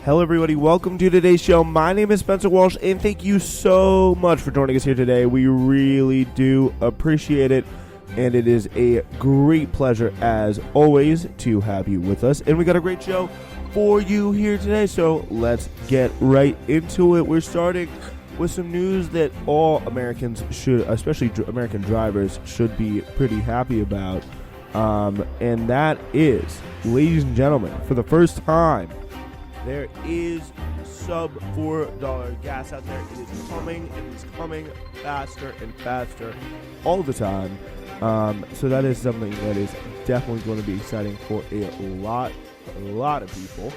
Hello, everybody. Welcome to today's show. My name is Spencer Walsh, and thank you so much for joining us here today. We really do appreciate it, and it is a great pleasure, as always, to have you with us. And we got a great show for you here today, so let's get right into it. We're starting with some news that all Americans should, especially American drivers, should be pretty happy about. And that is, ladies and gentlemen, for the first time, there is sub $4 gas out there. It is coming. It is coming faster and faster all the time. So that is something that is definitely going to be exciting for a lot of people.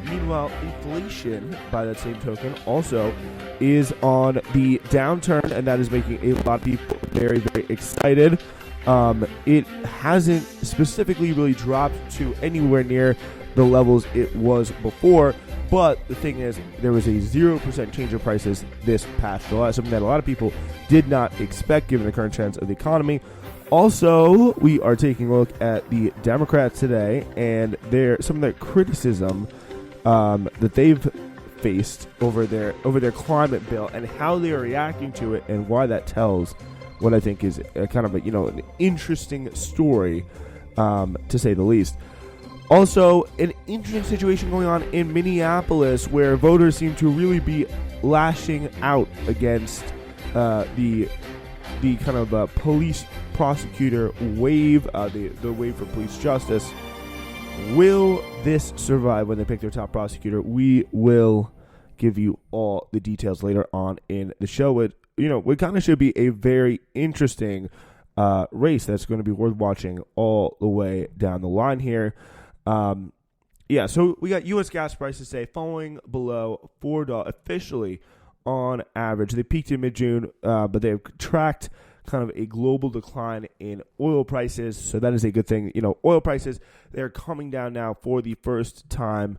Meanwhile, inflation, by that same token, also is on the downturn, and that is making a lot of people very, very excited. It hasn't specifically really dropped to anywhere near the levels it was before, but the thing is, there was a 0% change in prices this past July, something that a lot of people did not expect given the current trends of the economy. Also, we are taking a look at the Democrats today and some of their criticism that they've faced over their climate bill and how they are reacting to it, and why that tells what I think is a kind of an interesting story, to say the least. Also, an interesting situation going on in Minneapolis, where voters seem to really be lashing out against the kind of police prosecutor wave, the wave for police justice. Will this survive when they pick their top prosecutor? We will give you all the details later on in the show. It kind of should be a very interesting race that's going to be worth watching all the way down the line here. So we got U.S. gas prices today falling below $4 officially on average. They peaked in mid-June, but they've tracked kind of a global decline in oil prices, so that is a good thing. Oil prices, they're coming down now for the first time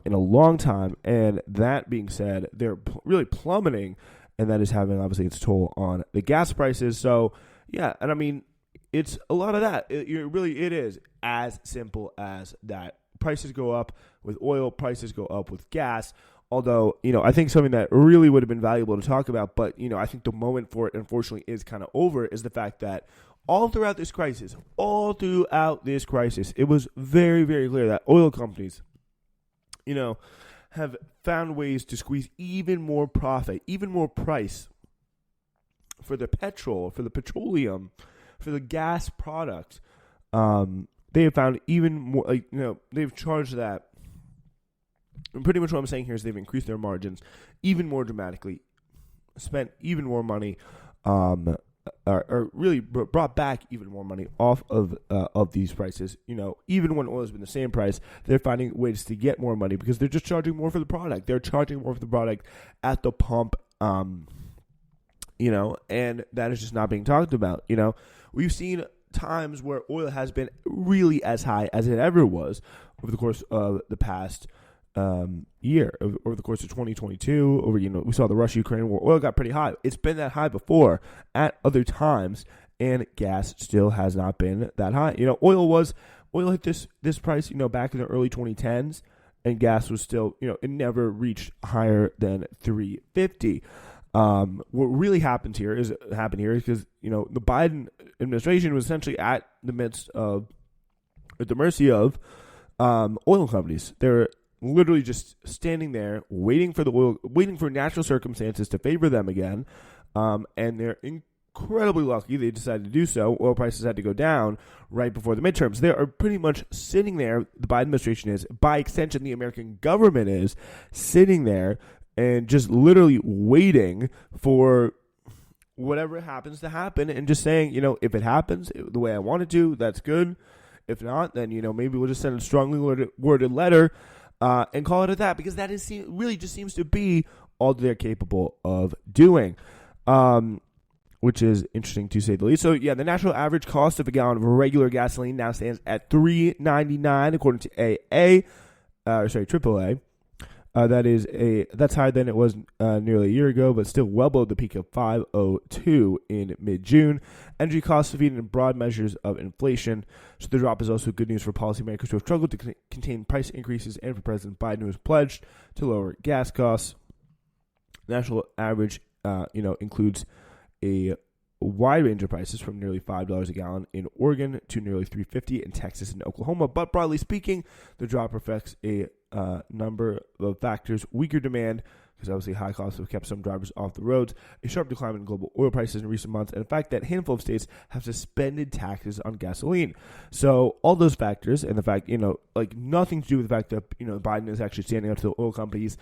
in a long time, and that being said, they're really plummeting, and that is having, obviously, its toll on the gas prices. So, yeah, and I mean, it's a lot of that. It is as simple as that. Prices go up with oil, prices go up with gas. Although, I think something that really would have been valuable to talk about, but, I think the moment for it, unfortunately, is kind of over, is the fact that all throughout this crisis, it was very, very clear that oil companies, have found ways to squeeze even more profit, even more price for the petrol, for the petroleum, for the gas product. They have found even more, they've charged that. And pretty much what I'm saying here is they've increased their margins even more dramatically, spent even more money, or really brought back even more money off of these prices. Even when oil has been the same price, they're finding ways to get more money because they're just charging more for the product. They're charging more for the product at the pump, and that is just not being talked about. We've seen times where oil has been really as high as it ever was over the course of the past year, over the course of 2022. We saw the Russia-Ukraine war. Oil got pretty high. It's been that high before at other times, and gas still has not been that high. Oil hit this price, back in the early 2010s, and gas was still, it never reached higher than $3.50. What really happened here is because, the Biden administration was essentially at the mercy of oil companies. They're literally just standing there waiting for natural circumstances to favor them again. And they're incredibly lucky they decided to do so. Oil prices had to go down right before the midterms. They are pretty much sitting there. The Biden administration is, by extension, the American government is sitting there and just literally waiting for whatever happens to happen, and just saying, if it happens the way I want it to, that's good. If not, then, maybe we'll just send a strongly worded letter and call it at that, because that really just seems to be all they're capable of doing, which is interesting to say the least. So, yeah, the national average cost of a gallon of regular gasoline now stands at $3.99 according to AAA. That's higher than it was nearly a year ago, but still well below the peak of 502 in mid-June. Energy costs have eaten broad measures of inflation, so the drop is also good news for policymakers who have struggled to contain price increases, and for President Biden, who has pledged to lower gas costs. National average, includes a wide range of prices from nearly $5 a gallon in Oregon to nearly $3.50 in Texas and Oklahoma. But broadly speaking, the drop reflects a number of factors: weaker demand, because obviously high costs have kept some drivers off the roads, a sharp decline in global oil prices in recent months, and the fact that a handful of states have suspended taxes on gasoline. So all those factors, and the fact, nothing to do with the fact that, Biden is actually standing up to the oil companies,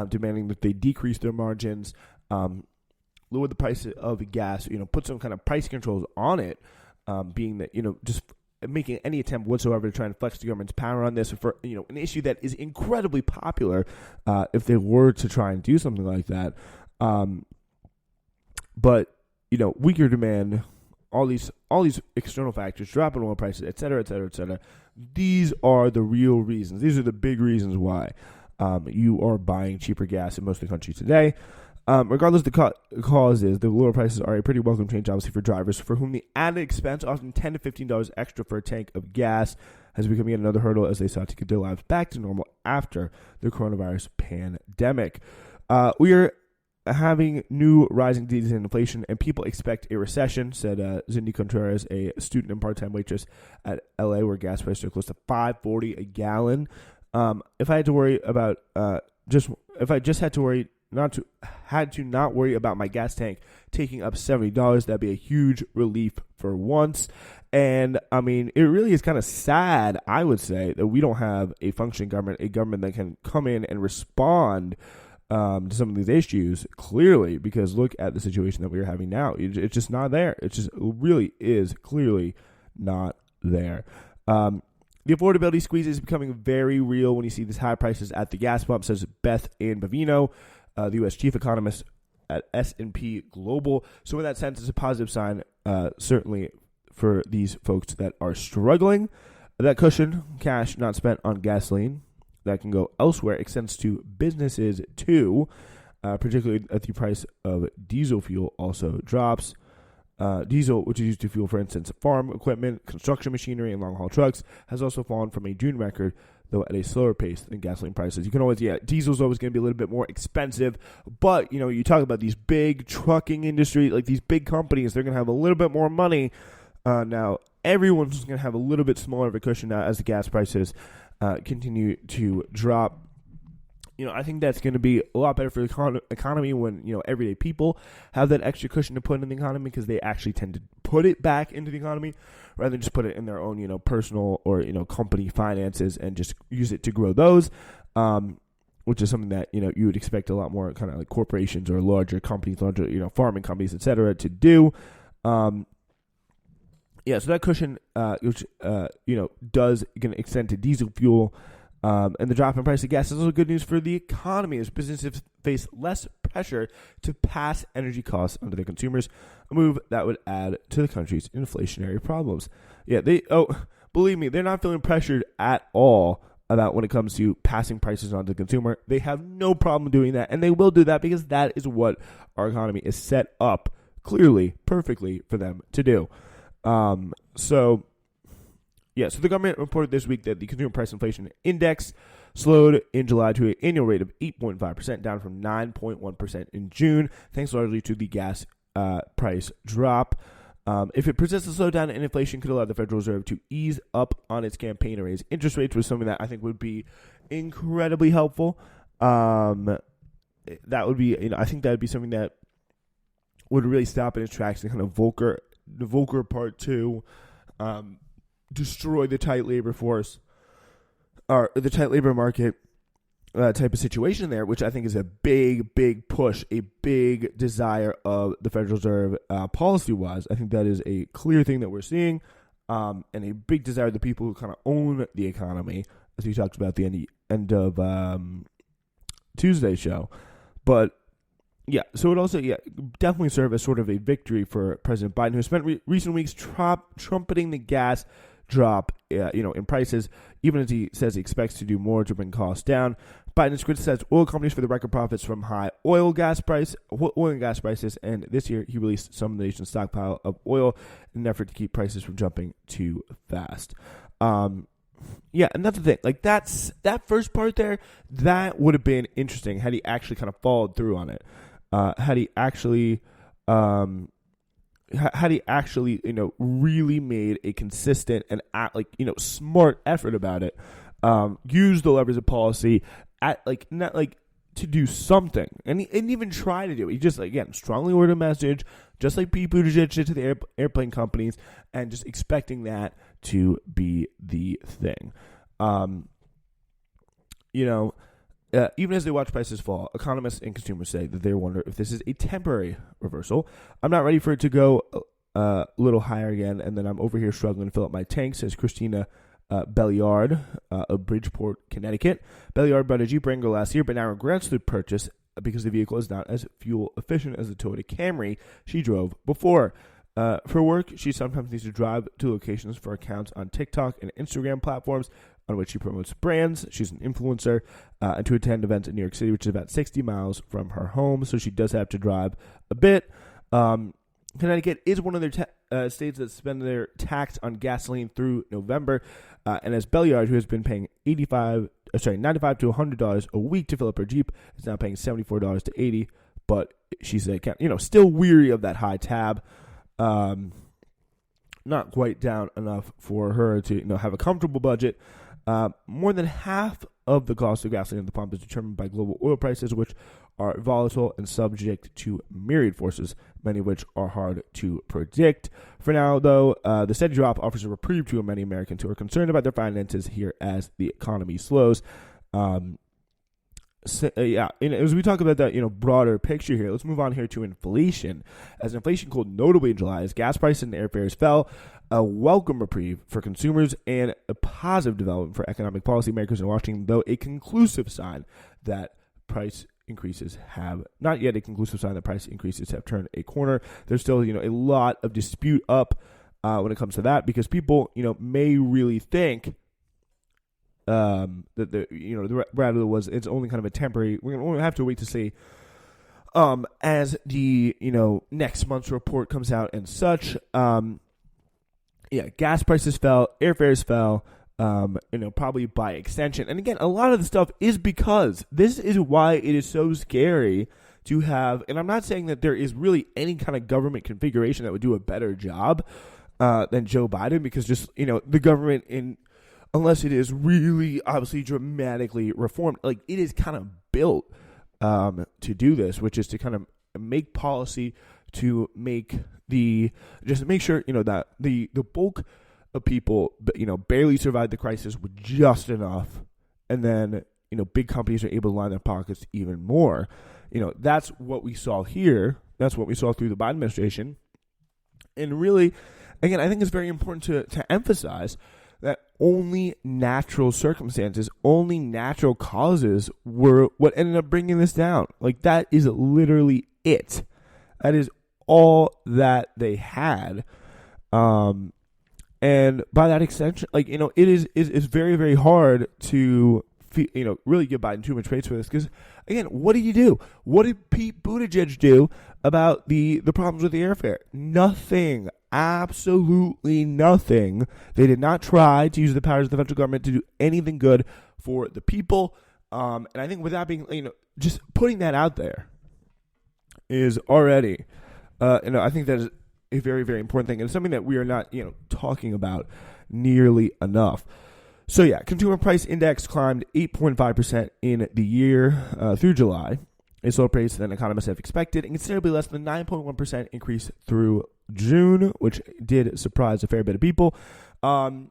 demanding that they decrease their margins, lower the price of gas, put some kind of price controls on it, being that, just making any attempt whatsoever to try and flex the government's power on this, for an issue that is incredibly popular, if they were to try and do something like that. But weaker demand, all these external factors, drop in oil prices, et cetera, et cetera, et cetera. These are the real reasons. These are the big reasons why you are buying cheaper gas in most of the country today. Regardless of the cause is, the lower prices are a pretty welcome change, obviously, for drivers, for whom the added expense, often $10 to $15 extra for a tank of gas, has become yet another hurdle as they sought to get their lives back to normal after the coronavirus pandemic. We are having new rising diesel inflation, and people expect a recession, said Cindy Contreras, a student and part-time waitress at LA, where gas prices are close to $5.40 a gallon. If I had to worry about had to not worry about my gas tank taking up $70, that'd be a huge relief for once. And I mean, it really is kind of sad, I would say, that we don't have a functioning government, a government that can come in and respond to some of these issues clearly, because look at the situation that we are having now. It's just not there. It just really is clearly not there. The affordability squeeze is becoming very real when you see these high prices at the gas pump, says Beth Ann Bavino, the U.S. chief economist at S&P Global. So in that sense, it's a positive sign, certainly for these folks that are struggling. That cushion, cash not spent on gasoline, that can go elsewhere, extends to businesses too, particularly as the price of diesel fuel also drops. Diesel, which is used to fuel, for instance, farm equipment, construction machinery, and long-haul trucks, has also fallen from a June record, though at a slower pace than gasoline prices. You can always, diesel's always going to be a little bit more expensive, but, you talk about these big trucking industry, like these big companies, they're going to have a little bit more money. Now, everyone's going to have a little bit smaller of a cushion now as the gas prices continue to drop. I think that's going to be a lot better for the economy when, everyday people have that extra cushion to put in the economy, because they actually tend to put it back into the economy rather than just put it in their own, personal or, company finances and just use it to grow those, which is something that, you would expect a lot more kind of like corporations or larger companies, larger, farming companies, et cetera, to do. So that cushion, which, does going to extend to diesel fuel, and the drop in price of gas is also good news for the economy, as businesses face less pressure to pass energy costs onto their consumers, a move that would add to the country's inflationary problems. Believe me, they're not feeling pressured at all about when it comes to passing prices on to the consumer. They have no problem doing that, and they will do that because that is what our economy is set up clearly, perfectly for them to do. So the government reported this week that the consumer price inflation index slowed in July to an annual rate of 8.5%, down from 9.1% in June, thanks largely to the gas price drop. If it persists, a slowdown in inflation could allow the Federal Reserve to ease up on its campaign to raise interest rates, was something that I think would be incredibly helpful. That would be, I think that would be something that would really stop in its tracks and kind of Volcker Part 2, destroy the tight labor force or the tight labor market type of situation there, which I think is a big push, a big desire of the Federal Reserve policy-wise. I think that is a clear thing that we're seeing, and a big desire of the people who kind of own the economy, as we talked about at the end of Tuesday's show. But so it also, definitely serve as sort of a victory for President Biden, who spent recent weeks trumpeting the gas drop, in prices, even as he says he expects to do more to bring costs down. Biden has criticized oil companies for the record profits from high oil and gas prices, and this year he released some of the nation's stockpile of oil in an effort to keep prices from jumping too fast. Yeah, and that's the thing. Like, that first part there, that would have been interesting had he actually kind of followed through on it. Had he actually, really made a consistent and smart effort about it. Use the levers of policy to do something, and he didn't even try to do it. He just, again, strongly worded a message, just like Pete Buttigieg did to the airplane companies, and just expecting that to be the thing. Even as they watch prices fall, economists and consumers say that they wonder if this is a temporary reversal. I'm not ready for it to go a little higher again, and then I'm over here struggling to fill up my tank, says Christina Belliard of Bridgeport, Connecticut. Belliard bought a Jeep Wrangler last year, but now regrets the purchase because the vehicle is not as fuel efficient as the Toyota Camry she drove before. For work, she sometimes needs to drive to locations for accounts on TikTok and Instagram platforms on which she promotes brands. She's an influencer, and to attend events in New York City, which is about 60 miles from her home, so she does have to drive a bit. Connecticut is one of their states that spend their tax on gasoline through November, and as Belliard, who has been paying $95 to $100 a week to fill up her Jeep, is now paying $74 to $80, but she's still weary of that high tab. Not quite down enough for her to have a comfortable budget. More than half of the cost of gasoline at the pump is determined by global oil prices, which are volatile and subject to myriad forces, many of which are hard to predict. For now, though, the steady drop offers a reprieve to many Americans who are concerned about their finances here as the economy slows. As we talk about that, broader picture here, let's move on here to inflation. As inflation cooled notably in July, as gas prices and airfares fell, a welcome reprieve for consumers and a positive development for economic policymakers in Washington, though a conclusive sign that price increases have not yet a conclusive sign that price increases have turned a corner. There's still, a lot of dispute up when it comes to that, because people, may really think that the rather was it's only kind of a temporary. We're going to have to wait to see as the next month's report comes out and such. Gas prices fell, airfares fell, probably by extension. And again, a lot of the stuff is because this is why it is so scary to have. And I'm not saying that there is really any kind of government configuration that would do a better job than Joe Biden, because just the government unless it is really obviously dramatically reformed, like it is kind of built to do this, which is to kind of make policy to make make sure that the bulk of people barely survive the crisis with just enough, and then big companies are able to line their pockets even more. That's what we saw here. That's what we saw through the Biden administration, and really, again, I think it's very important to emphasize that only natural circumstances, only natural causes were what ended up bringing this down. Like, that is literally it. That is all that they had. And by that extension, it is very, very hard to, really give Biden too much praise for this. Because, again, what did you do? What did Pete Buttigieg do about the problems with the airfare? Nothing. Absolutely nothing. They did not try to use the powers of the federal government to do anything good for the people. And I think without being, just putting that out there is already, I think that is a very, very important thing. And it's something that we are not, talking about nearly enough. So yeah, consumer price index climbed 8.5% in the year through July. A slower pace than economists have expected, and considerably less than the 9.1% increase through June, which did surprise a fair bit of people. The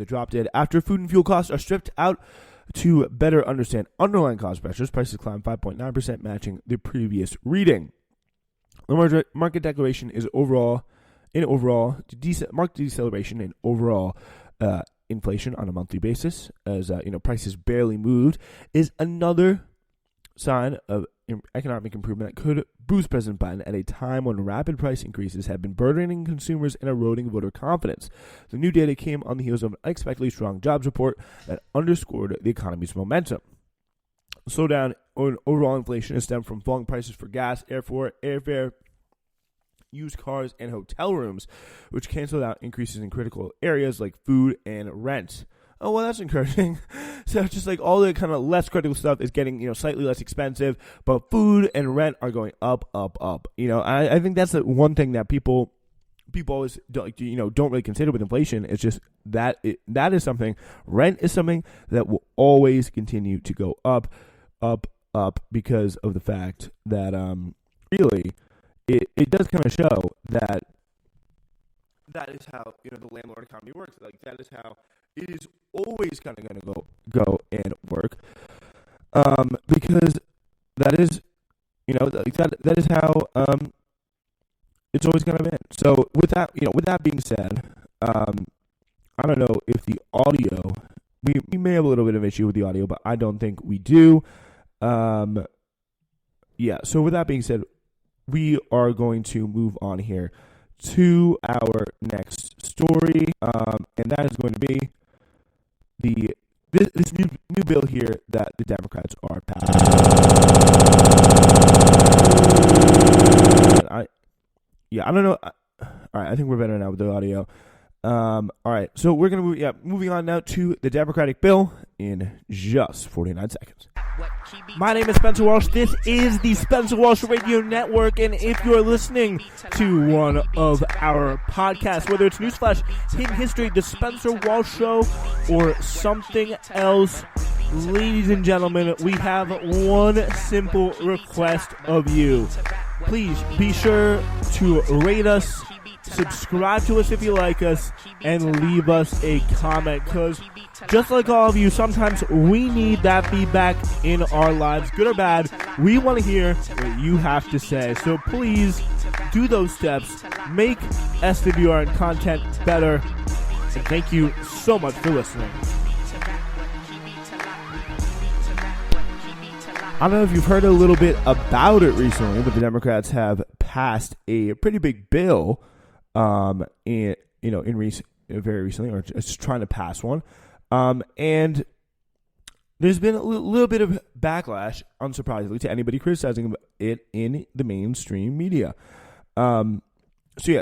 drop did. After food and fuel costs are stripped out to better understand underlying cost pressures, prices climbed 5.9%, matching the previous reading. The market declaration is marked deceleration in overall inflation on a monthly basis, as prices barely moved, is another sign of economic improvement that could boost President Biden at a time when rapid price increases have been burdening consumers and eroding voter confidence. The new data came on the heels of an unexpectedly strong jobs report that underscored the economy's momentum. Slowdown in overall inflation has stemmed from falling prices for gas, airfare, used cars, and hotel rooms, which canceled out increases in critical areas like food and rent. Oh, well, that's encouraging. So just like all the kind of less critical stuff is getting, slightly less expensive, but food and rent are going up. I think that's the one thing that people always don't really consider with inflation. It's just that that is something. Rent is something that will always continue to go up, because of the fact that really it does kind of show that is how the landlord economy works. Like that is how it is always kind of going to go and work, because that is that is how it's always kind of been. So with that being said, I don't know if the audio, we may have a little bit of issue with the audio, but I don't think we do. So with that being said, we are going to move on here to our next story, and that is going to be this new bill here that the Democrats are passing. I don't know. All right, I think we're better now with the audio. All right, so we're going to moving on now to the Democratic bill in just 49 seconds. My name is Spencer Walsh. This is the Spencer Walsh Radio Network, and if you're listening to one of our podcasts, whether it's Newsflash, Hidden History, The Spencer Walsh Show, or something else, ladies and gentlemen, we have one simple request of you. Please be sure to rate us, subscribe to us if you like us, and leave us a comment, because just like all of you, sometimes we need that feedback in our lives, good or bad. We want to hear what you have to say. So please do those steps. Make SWR and content better. And thank you so much for listening. I don't know if you've heard a little bit about it recently, but the Democrats have passed a pretty big bill, very recently, or just trying to pass one. And there's been a little bit of backlash, unsurprisingly, to anybody criticizing it in the mainstream media. The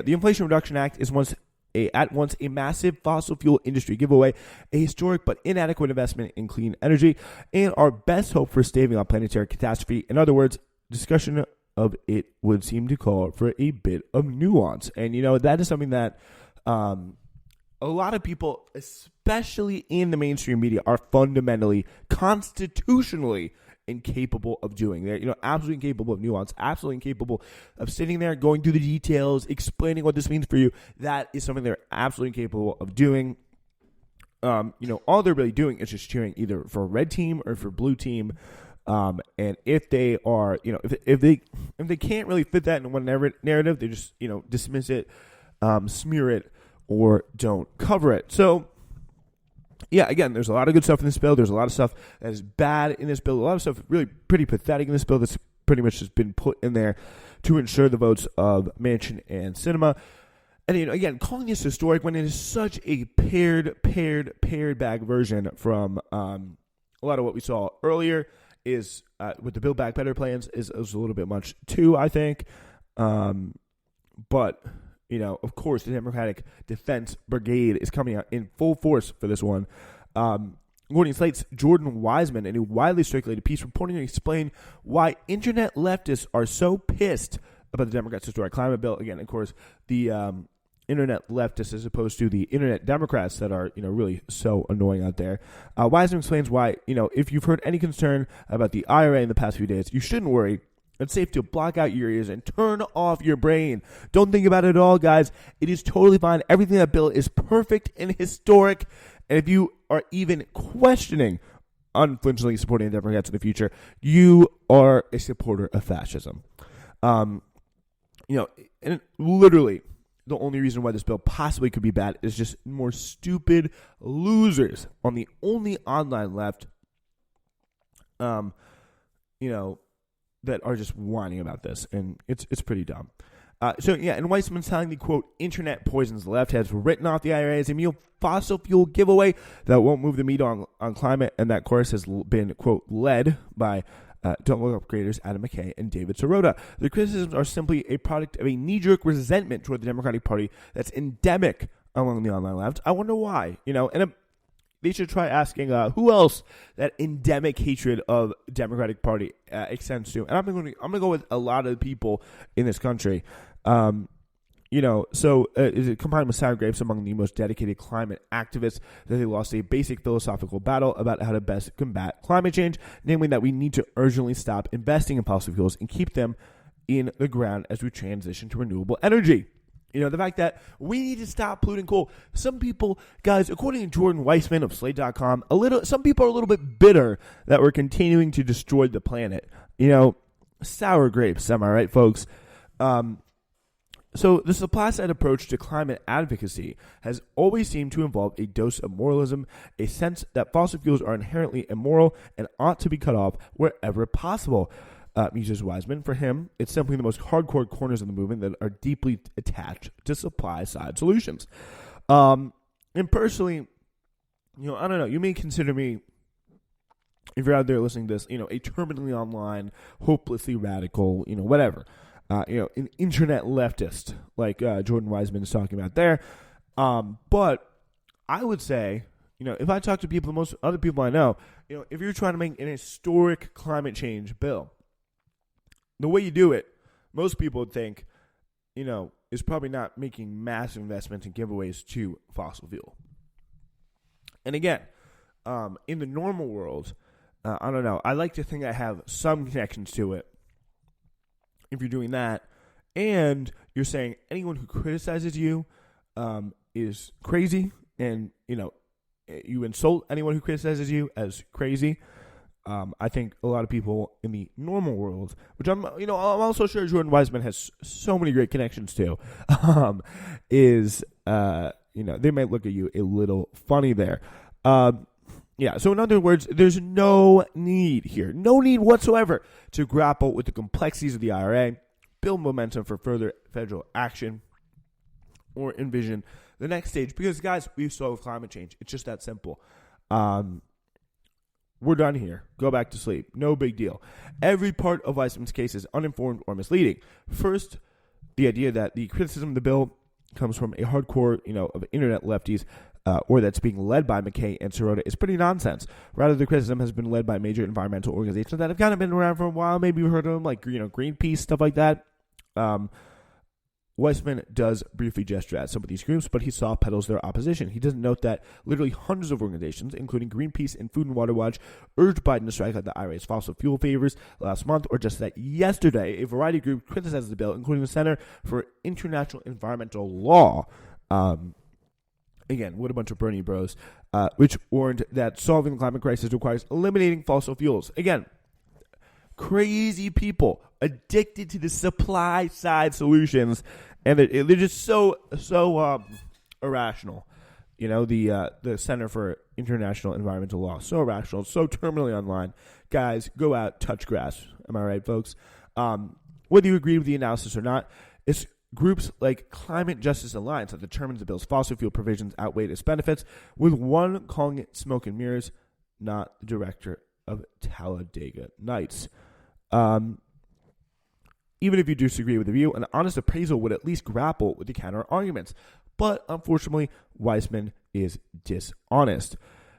Inflation Reduction Act is at once a massive fossil fuel industry giveaway, a historic but inadequate investment in clean energy, and our best hope for staving off planetary catastrophe. In other words, discussion of it would seem to call for a bit of nuance. And, that is something that a lot of people, especially in the mainstream media, are fundamentally, constitutionally incapable of doing. They're, absolutely incapable of nuance, absolutely incapable of sitting there, going through the details, explaining what this means for you. That is something they're absolutely incapable of doing. All they're really doing is just cheering either for red team or for blue team. And if they are, if they can't really fit that in one narrative, they just, dismiss it, smear it, or don't cover it. So, again, there's a lot of good stuff in this bill. There's a lot of stuff that is bad in this bill. A lot of stuff really pretty pathetic in this bill that's pretty much just been put in there to ensure the votes of Manchin and Sinema. And, again, calling this historic when it is such a pared back version from a lot of what we saw earlier is with the Build Back Better plans is a little bit much too, I think. But of course, the Democratic Defense Brigade is coming out in full force for this one. Morning Slate's Jordan Wiseman, in a widely circulated piece, reporting to explain why internet leftists are so pissed about the Democrats' historic climate bill. Again, of course, the internet leftists as opposed to the internet Democrats that are, really so annoying out there. Wiseman explains why, if you've heard any concern about the IRA in the past few days, you shouldn't worry. It's safe to block out your ears and turn off your brain. Don't think about it at all, guys. It is totally fine. Everything in that bill is perfect and historic. And if you are even questioning unflinchingly supporting the Democrats in the future, you are a supporter of fascism. And literally, the only reason why this bill possibly could be bad is just more stupid losers on the only online left, that are just whining about this, and it's pretty dumb. And Weissman's telling the, quote, internet poisons the left has written off the IRA as a new fossil fuel giveaway that won't move the needle on climate, and that course has been, quote, led by Don't Look Up creators Adam McKay and David Sirota. The criticisms are simply a product of a knee-jerk resentment toward the Democratic Party that's endemic among the online left. I wonder why, they should try asking who else that endemic hatred of Democratic Party extends to. And I'm going to go with a lot of people in this country. Is it combined with sour grapes among the most dedicated climate activists that they lost a basic philosophical battle about how to best combat climate change, namely that we need to urgently stop investing in fossil fuels and keep them in the ground as we transition to renewable energy. The fact that we need to stop polluting coal. Some people, guys, according to Jordan Weissman of Slate.com, some people are a little bit bitter that we're continuing to destroy the planet. Sour grapes, am I right, folks? So the supply-side approach to climate advocacy has always seemed to involve a dose of moralism, a sense that fossil fuels are inherently immoral and ought to be cut off wherever possible. Muses Weissman, for him, it's simply the most hardcore corners of the movement that are deeply attached to supply-side solutions. And personally, I don't know, you may consider me, if you're out there listening to this, a terminally online, hopelessly radical, whatever. An internet leftist, like Jordan Weissman is talking about there. But I would say, if I talk to people, most other people I know, if you're trying to make an historic climate change bill, the way you do it, most people would think, is probably not making massive investments and giveaways to fossil fuel. And again, in the normal world, I don't know, I like to think I have some connections to it. If you're doing that, and you're saying anyone who criticizes you is crazy, and you insult anyone who criticizes you as crazy, I think a lot of people in the normal world, which I'm also sure Jordan Weissman has so many great connections to, they might look at you a little funny there. So in other words, there's no need whatsoever to grapple with the complexities of the IRA, build momentum for further federal action, or envision the next stage. Because, guys, we've solved climate change. It's just that simple. We're done here. Go back to sleep. No big deal. Every part of Weissman's case is uninformed or misleading. First, the idea that the criticism of the bill comes from a hardcore, of internet lefties, or that's being led by McKay and Sirota is pretty nonsense. Rather, the criticism has been led by major environmental organizations that have kind of been around for a while. Maybe you've heard of them, like, Greenpeace, stuff like that. Weissman does briefly gesture at some of these groups, but he soft pedals their opposition. He doesn't note that literally hundreds of organizations, including Greenpeace and Food and Water Watch, urged Biden to strike out the IRA's fossil fuel favors last month, or just that yesterday, a variety of groups criticized the bill, including the Center for International Environmental Law. Again, what a bunch of Bernie bros, which warned that solving the climate crisis requires eliminating fossil fuels. Again, crazy people addicted to the supply side solutions, and they're just so irrational. The Center for International Environmental Law, so irrational, so terminally online. Guys, go out, touch grass. Am I right, folks? Whether you agree with the analysis or not, it's groups like Climate Justice Alliance that determines the bill's fossil fuel provisions outweigh its benefits, with one calling it smoke and mirrors, not the director of Talladega Nights. Even if you disagree with the view, an honest appraisal would at least grapple with the counter arguments. But unfortunately, Weissman is dishonest.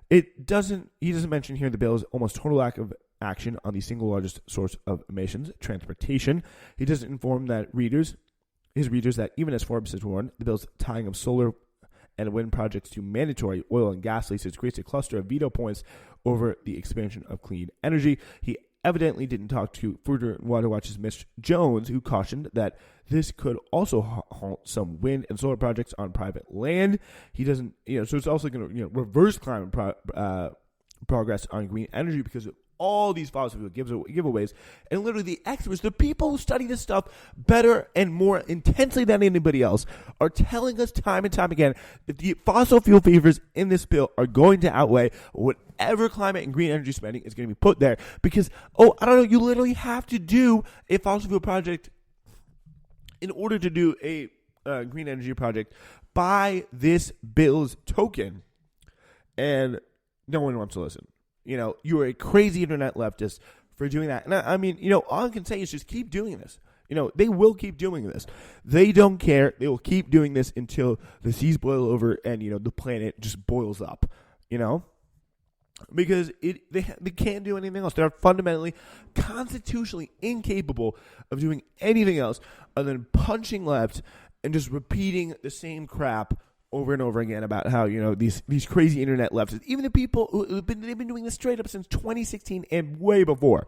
He doesn't mention here the bill's almost total lack of action on the single largest source of emissions, transportation. He doesn't inform his readers that even as Forbes has warned, the bill's tying of solar and wind projects to mandatory oil and gas leases creates a cluster of veto points over the expansion of clean energy. He evidently didn't talk to Food and Water Watch's Mitch Jones, who cautioned that this could also halt some wind and solar projects on private land. He doesn't, so it's also going to, reverse climate progress on green energy because of all these fossil fuel giveaways. And literally the experts, the people who study this stuff better and more intensely than anybody else, are telling us time and time again that the fossil fuel favors in this bill are going to outweigh whatever climate and green energy spending is going to be put there. Because, you literally have to do a fossil fuel project in order to do a green energy project, buy this bill's token. And no one wants to listen. You're a crazy internet leftist for doing that. And I mean, all I can say is just keep doing this. They will keep doing this. They don't care. They will keep doing this until the seas boil over and, the planet just boils up, because they can't do anything else. They're fundamentally, constitutionally incapable of doing anything else other than punching left and just repeating the same crap over and over again about how, these crazy internet leftists, even the people they've been doing this straight up since 2016 and way before.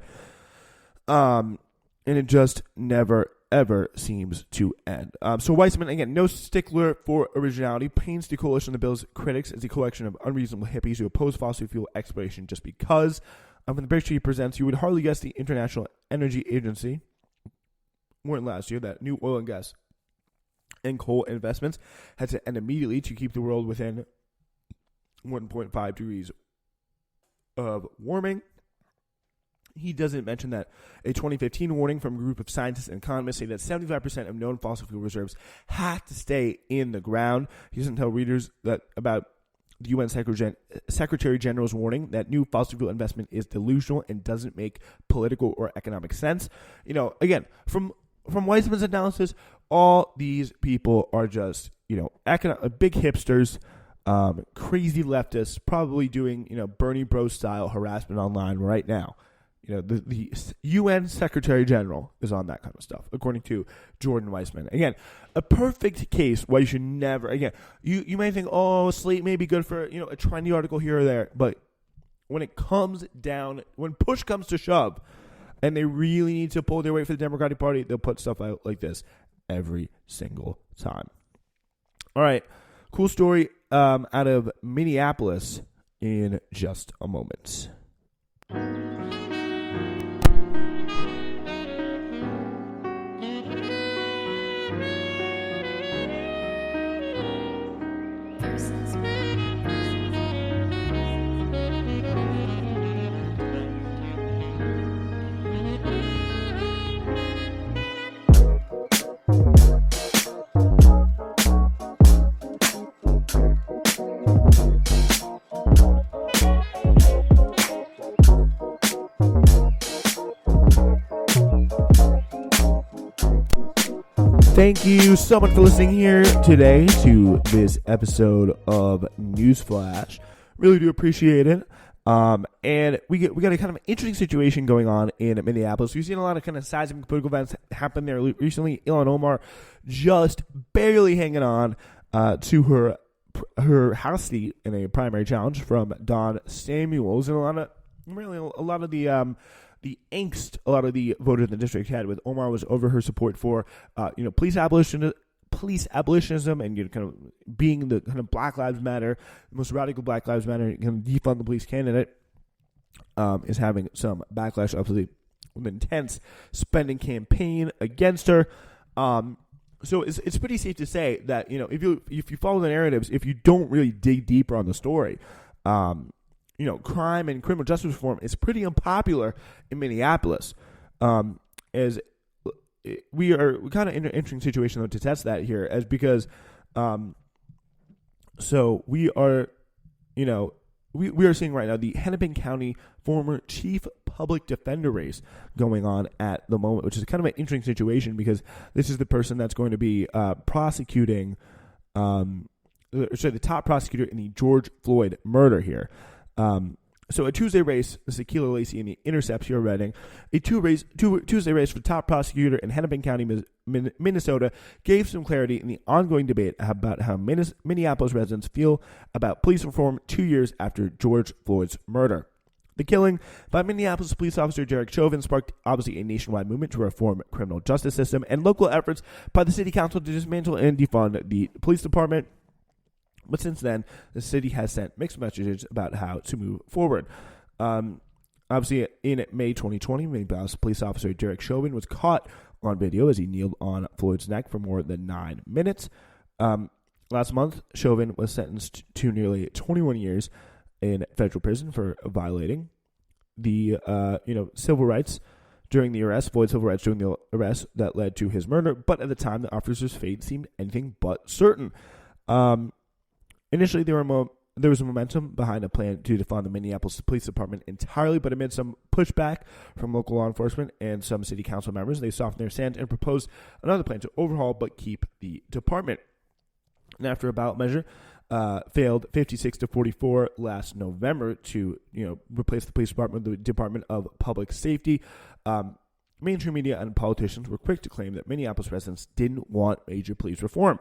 And it just never, ever seems to end. So Weissman, again, no stickler for originality, paints the coalition of the bill's critics as a collection of unreasonable hippies who oppose fossil fuel exploration just because. From the picture he presents, you would hardly guess the International Energy Agency warned last year that new oil and gas and coal investments had to end immediately to keep the world within 1.5 degrees of warming. He doesn't mention that a 2015 warning from a group of scientists and economists say that 75% of known fossil fuel reserves have to stay in the ground. He doesn't tell readers that about the UN Secretary General's warning that new fossil fuel investment is delusional and doesn't make political or economic sense. Again, from Weissman's analysis, all these people are just, big hipsters, crazy leftists, probably doing, Bernie Bros style harassment online right now. The UN Secretary General is on that kind of stuff, according to Jordan Weissman. Again, a perfect case why you should never, again, you may think, Slate may be good for, a trendy article here or there, but when it comes down, when push comes to shove, and they really need to pull their weight for the Democratic Party, they'll put stuff out like this every single time. All right, cool story out of Minneapolis in just a moment. Thank you so much for listening here today to this episode of Newsflash. Really do appreciate it. And we got a kind of interesting situation going on in Minneapolis. We've seen a lot of kind of seismic political events happen there recently. Ilhan Omar just barely hanging on to her House seat in a primary challenge from Don Samuels, and a lot of the angst a lot of the voters in the district had with Omar was over her support for police abolitionism and kind of being the kind of Black Lives Matter, most radical Black Lives Matter, kind of defund the police candidate, is having some backlash, obviously, with an intense spending campaign against her. So it's pretty safe to say that if you follow the narratives, if you don't really dig deeper on the story, crime and criminal justice reform is pretty unpopular in Minneapolis. As we are kind of in an interesting situation though to test that here, as because, so we are, we are seeing right now the Hennepin County former chief public defender race going on at the moment, which is kind of an interesting situation because this is the person that's going to be prosecuting, the top prosecutor in the George Floyd murder here. So a Tuesday race, this is Keeler Lacey in the Intercept here Reading, a Tuesday race for top prosecutor in Hennepin County, Minnesota, gave some clarity in the ongoing debate about how Minneapolis residents feel about police reform 2 years after George Floyd's murder. The killing by Minneapolis police officer Derek Chauvin sparked obviously a nationwide movement to reform the criminal justice system and local efforts by the city council to dismantle and defund the police department. But since then, the city has sent mixed messages about how to move forward. Obviously, in May 2020, Minneapolis police officer Derek Chauvin was caught on video as he kneeled on Floyd's neck for more than 9 minutes. Last month, Chauvin was sentenced to nearly 21 years in federal prison for violating the civil rights during the arrest. Floyd Silverette during the arrest that led to his murder, but at the time, the officer's fate seemed anything but certain. Initially, there was momentum behind a plan to defund the Minneapolis Police Department entirely, but amid some pushback from local law enforcement and some city council members, they softened their stance and proposed another plan to overhaul but keep the department. And after a ballot measure failed 56-44 last November to replace the police department with the Department of Public Safety, mainstream media and politicians were quick to claim that Minneapolis residents didn't want major police reform.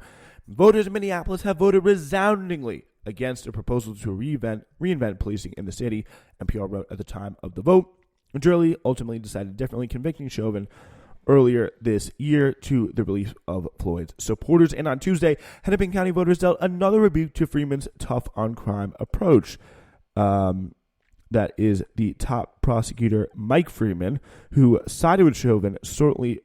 Voters in Minneapolis have voted resoundingly against a proposal to reinvent policing in the city, NPR wrote at the time of the vote. A jury ultimately decided differently, convicting Chauvin earlier this year to the relief of Floyd's supporters. And on Tuesday, Hennepin County voters dealt another rebuke to Freeman's tough-on-crime approach. That is the top prosecutor, Mike Freeman, who sided with Chauvin shortly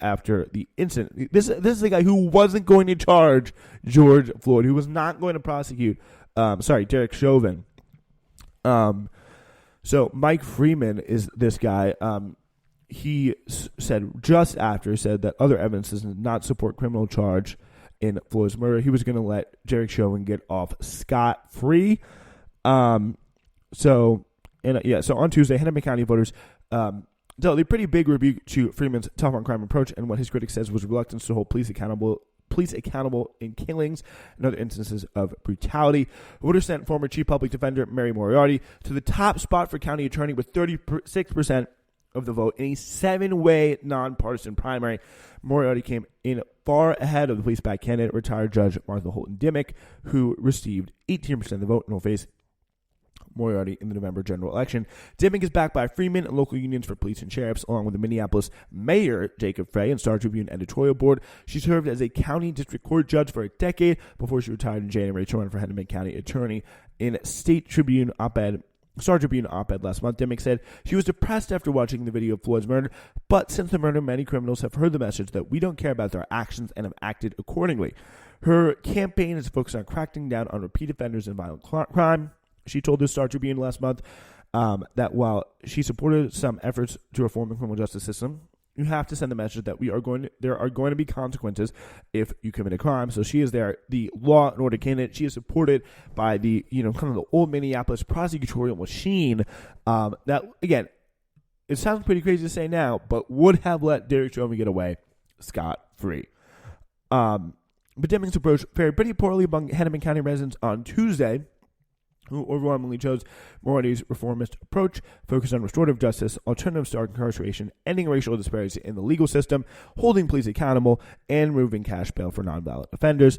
after the incident. This is the guy who wasn't going to charge George Floyd, who was not going to prosecute, Derek Chauvin. So Mike Freeman is this guy. He said that other evidence does not support criminal charge in Floyd's murder. He was going to let Derek Chauvin get off scot-free. So on Tuesday, Hennepin County voters dealt a pretty big rebuke to Freeman's tough-on-crime approach and what his critics says was reluctance to hold police accountable in killings and other instances of brutality. Voters sent former Chief Public Defender Mary Moriarty to the top spot for county attorney with 36% of the vote in a 7-way nonpartisan primary. Moriarty came in far ahead of the police-backed candidate, retired Judge Martha Holton Dimmick, who received 18% of the vote and will face Moriarty in the November general election. Dimmick is backed by Freeman and local unions for police and sheriffs, along with the Minneapolis mayor, Jacob Frey, and Star Tribune editorial board. She served as a county district court judge for a decade before she retired in January to run for Hennepin County attorney. In Star Tribune op-ed last month, Dimmick said she was depressed after watching the video of Floyd's murder, but since the murder, many criminals have heard the message that we don't care about their actions and have acted accordingly. Her campaign is focused on cracking down on repeat offenders and violent crime. She told the Star Tribune last month that while she supported some efforts to reform the criminal justice system, you have to send the message that there are going to be consequences if you commit a crime. So she is the law and order candidate. She is supported by the kind of the old Minneapolis prosecutorial machine. That again, it sounds pretty crazy to say now, but would have let Derek Chauvin get away scot-free. But Dimmick's approach fared pretty poorly among Hennepin County residents on Tuesday, who overwhelmingly chose Moriarty's reformist approach, focused on restorative justice, alternatives to incarceration, ending racial disparities in the legal system, holding police accountable, and removing cash bail for nonviolent offenders.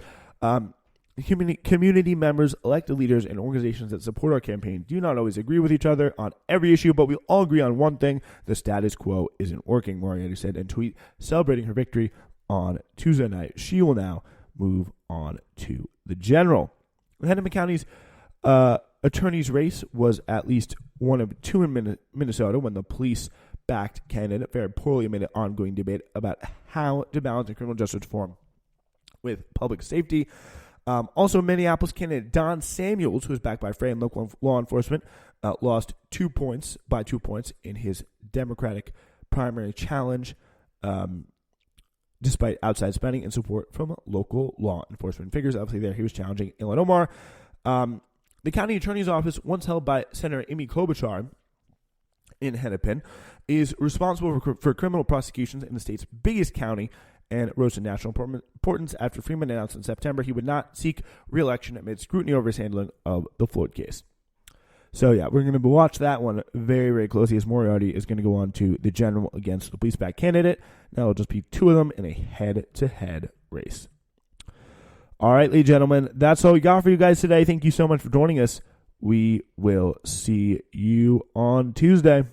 Community members, elected leaders, and organizations that support our campaign do not always agree with each other on every issue, but we all agree on one thing: the status quo isn't working, Moriarty said in a tweet celebrating her victory on Tuesday night. She will now move on to the general. Hennepin County's attorney's race was at least one of two in Minnesota when the police-backed candidate fared poorly amid an ongoing debate about how to balance criminal justice reform with public safety. Also, Minneapolis candidate Don Samuels, who was backed by Frey and local law enforcement, lost 2 points in his Democratic primary challenge, despite outside spending and support from local law enforcement figures. Obviously, there he was challenging Ilhan Omar. The county attorney's office, once held by Senator Amy Klobuchar in Hennepin, is responsible for criminal prosecutions in the state's biggest county and rose to national importance after Freeman announced in September he would not seek re-election amid scrutiny over his handling of the Floyd case. So, yeah, we're going to watch that one very, very closely as Moriarty is going to go on to the general against the police-backed candidate. Now it'll just be two of them in a head-to-head race. All right, ladies and gentlemen, that's all we got for you guys today. Thank you so much for joining us. We will see you on Tuesday.